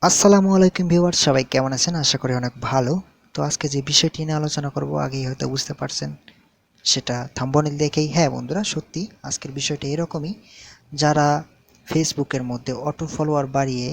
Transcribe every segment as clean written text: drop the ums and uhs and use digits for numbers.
আসসালামু আলাইকুম ভিউয়ার্স, সবাই কেমন আছেন? আশা করি অনেক ভালো। তো আজকে যে বিষয়টি নিয়ে আলোচনা করব আগেই হয়তো বুঝতে পারছেন, সেটা থাম্বনেল দেখেই। হ্যাঁ বন্ধুরা, সত্যি আজকের বিষয়টা এরকমই। যারা ফেসবুকের মধ্যে অটো ফলোয়ার বাড়িয়ে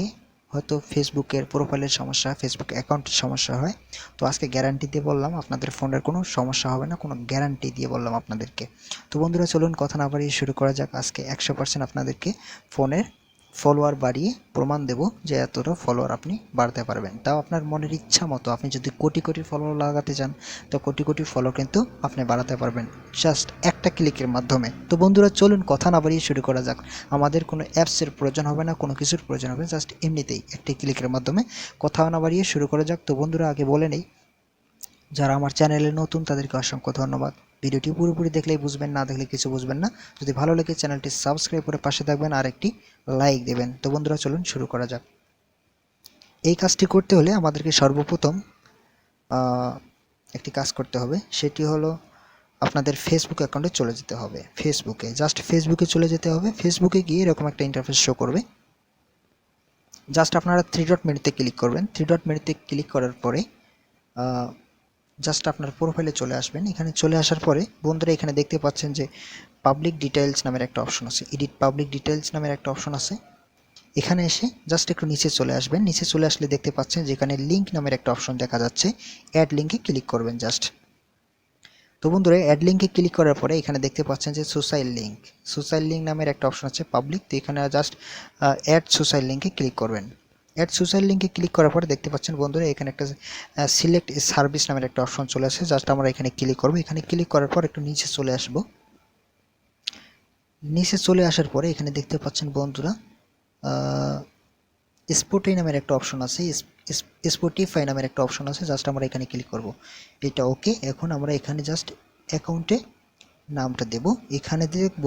হয়তো ফেসবুকের প্রোফাইলের সমস্যা, ফেসবুক অ্যাকাউন্টের সমস্যা হয়, তো আজকে গ্যারান্টি দিয়ে বললাম আপনাদের ফোনের কোনো সমস্যা হবে না, কোনো গ্যারান্টি দিয়ে বললাম আপনাদেরকে। তো বন্ধুরা চলুন কথা না বাড়িয়ে শুরু করা যাক। আজকে 100% আপনাদেরকে ফোনের ফলোয়ার বাড়িয়ে প্রমাণ দেব যে এতটা ফলোয়ার আপনি বাড়াতে পারবেন, তাও আপনার মনের ইচ্ছা মতো। আপনি যদি কোটি কোটি ফলোয়ার লাগাতে চান তো কোটি কোটি ফলো কিন্তু আপনি বাড়াতে পারবেন জাস্ট একটা ক্লিকের মাধ্যমে। তো বন্ধুরা চলুন কথা না বাড়িয়ে শুরু করা যাক। আমাদের কোনো অ্যাপসের প্রয়োজন হবে না, কোনো কিছুর প্রয়োজন হবে, জাস্ট এমনিতেই একটি ক্লিকের মাধ্যমে। কথা না বাড়িয়ে শুরু করা যাক। তো বন্ধুরা আগে বলে নেই, যারা আমার চ্যানেলে নতুন তাদেরকে অসংখ্য ধন্যবাদ। ভিডিওটি পুরোপুরি দেখলেই বুঝবেন, না দেখলে কিছু বুঝবেন না। যদি ভালো লাগে চ্যানেলটি সাবস্ক্রাইব করে পাশে থাকবেন আর একটি লাইক দেবেন। তো বন্ধুরা চলুন শুরু করা যাক। এই কাজটি করতে হলে আমাদেরকে সর্বপ্রথম একটি কাজ করতে হবে, সেটি হলো আপনাদের ফেসবুক অ্যাকাউন্টে চলে যেতে হবে। ফেসবুকে জাস্ট ফেসবুকে চলে যেতে হবে। ফেসবুকে গিয়ে এরকম একটা ইন্টারফেস শো করবে। জাস্ট আপনারা থ্রি ডট মেনুতে ক্লিক করবেন। থ্রি ডট মেনুতে ক্লিক করার পরে জাস্ট আপনার প্রোফাইলে চলে আসবেন। এখানে চলে আসার পরে বন্ধুরা এখানে দেখতে পাচ্ছেন যে পাবলিক ডিটেইলস নামের একটা অপশন আছে, এডিট পাবলিক ডিটেইলস নামের একটা অপশন আছে। এখানে এসে জাস্ট একটু নিচে চলে আসবেন। নিচে চলে আসলে দেখতে পাচ্ছেন যেখানে লিঙ্ক নামের একটা অপশন দেখা যাচ্ছে, অ্যাড লিঙ্কে ক্লিক করবেন জাস্ট। তো বন্ধুরা অ্যাড লিঙ্কে ক্লিক করার পরে এখানে দেখতে পাচ্ছেন যে সোশ্যাল লিঙ্ক নামের একটা অপশন আছে পাবলিক। তো এখানে জাস্ট অ্যাড সোশ্যাল লিঙ্কে ক্লিক করবেন। অ্যাড সোশ্যাল লিঙ্কে ক্লিক করার পরে দেখতে পাচ্ছেন বন্ধুরা এখানে একটা সিলেক্ট সার্ভিস নামের একটা অপশন চলে আসে। জাস্ট আমরা এখানে ক্লিক করব। এখানে ক্লিক করার পর একটু নিচে চলে আসব। নিচে চলে আসার পরে এখানে দেখতে পাচ্ছেন বন্ধুরা স্পটিফাই নামের একটা অপশন আছে, স্পটিফাই নামের একটা অপশন আছে। জাস্ট আমরা এখানে ক্লিক করব। এটা ওকে। এখন আমরা এখানে জাস্ট অ্যাকাউন্টে নামটা দেব। এখানে দেখব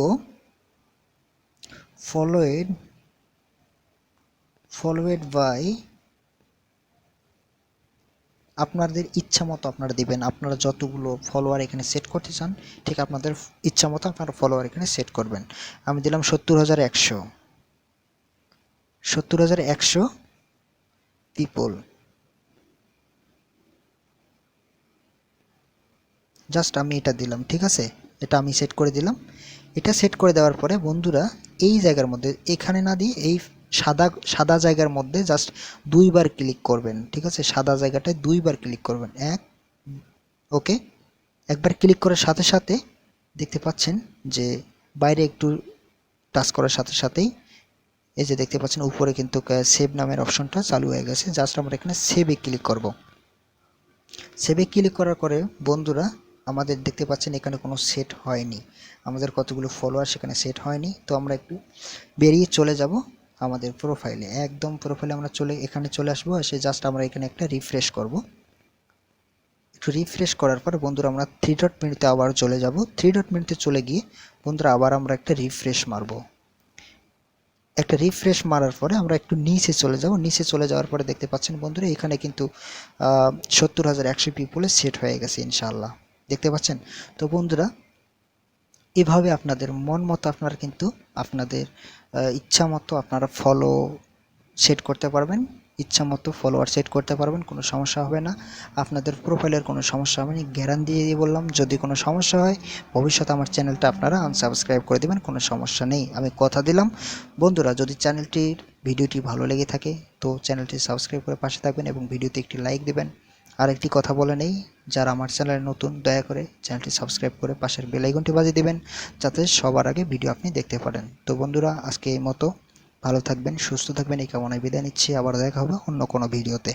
ফলোয়েড বাই, আপনাদের ইচ্ছা মতো আপনারা দিবেন। আপনারা যতগুলো ফলোয়ার এখানে সেট করতে চান ঠিক আপনাদের ইচ্ছা মতো আপনারা ফলোয়ার এখানে সেট করবেন। আমি দিলাম 70,100 পিপল। জাস্ট আমি এটা দিলাম, ঠিক আছে, এটা আমি সেট করে দিলাম। এটা সেট করে দেওয়ার পরে বন্ধুরা এই জায়গার মধ্যে এখানে না দিয়ে এই সাদা সাদা জায়গার মধ্যে জাস্ট দুইবার ক্লিক করবেন, ঠিক আছে, সাদা জায়গাটায় দুইবার ক্লিক করবেন। ওকে। একবার ক্লিক করার সাথে সাথে দেখতে পাচ্ছেন যে বাইরে একটু টাচ করার সাথে সাথেই এই যে দেখতে পাচ্ছেন উপরে কিন্তু সেভ নামের অপশনটা চালু হয়ে গেছে। জাস্ট আমরা এখানে সেভে ক্লিক করব। সেভে ক্লিক করার পরে বন্ধুরা আমাদের দেখতে পাচ্ছেন এখানে কোনো সেট হয়নি, আমাদের কতগুলো ফলোয়ার সেখানে সেট হয়নি। তো আমরা একটু বেরিয়ে চলে যাব আমাদের প্রোফাইলে, একদম প্রোফাইলে আমরা এখানে চলে আসবো। এসে জাস্ট আমরা এখানে একটা রিফ্রেশ করব। একটু রিফ্রেশ করার পর বন্ধুরা আমরা থ্রি ডট মেনুতে আবার চলে যাব। থ্রি ডট মেনুতে চলে গিয়ে বন্ধুরা আবার আমরা একটা রিফ্রেশ মারব। একটা রিফ্রেশ মারার পরে আমরা একটু নিচে চলে যাব। নিচে চলে যাওয়ার পরে দেখতে পাচ্ছেন বন্ধুরা এখানে কিন্তু 70,100 পিপলে সেট হয়ে গেছে ইনশাআল্লাহ, দেখতে পাচ্ছেন। তো বন্ধুরা এভাবে আপনাদের মন মতো আপনারা কিন্তু আপনাদের ইচ্ছা মতো আপনারা ফলো সেট করতে পারবেন, ইচ্ছা মতো ফলোয়ার সেট করতে পারবেন, কোনো সমস্যা হবে না। আপনাদের প্রোফাইলের কোনো সমস্যা হবে না, গ্যারান্টি দিয়ে বললাম। যদি কোনো সমস্যা হয় ভবিষ্যতে আমার চ্যানেলটা আপনারা আনসাবস্ক্রাইব করে দেবেন, কোনো সমস্যা নেই, আমি কথা দিলাম। বন্ধুরা যদি ভিডিওটি ভালো লেগে থাকে তো চ্যানেলটি সাবস্ক্রাইব করে পাশে থাকবেন এবং ভিডিওতে একটি লাইক দেবেন। আর একটি কথা বলে নেই, যারা আমার চ্যানেলে নতুন দয়া করে চ্যানেলটি সাবস্ক্রাইব করে পাশের বেল আইকনটি বাজিয়ে দেবেন, যাতে সবার আগে ভিডিও আপনি দেখতে পারেন। তো বন্ধুরা আজকে এই মতো, ভালো থাকবেন, সুস্থ থাকবেন, এই কামনায় বিদায় নিচ্ছি। আবার দেখা হবে অন্য কোনো ভিডিওতে।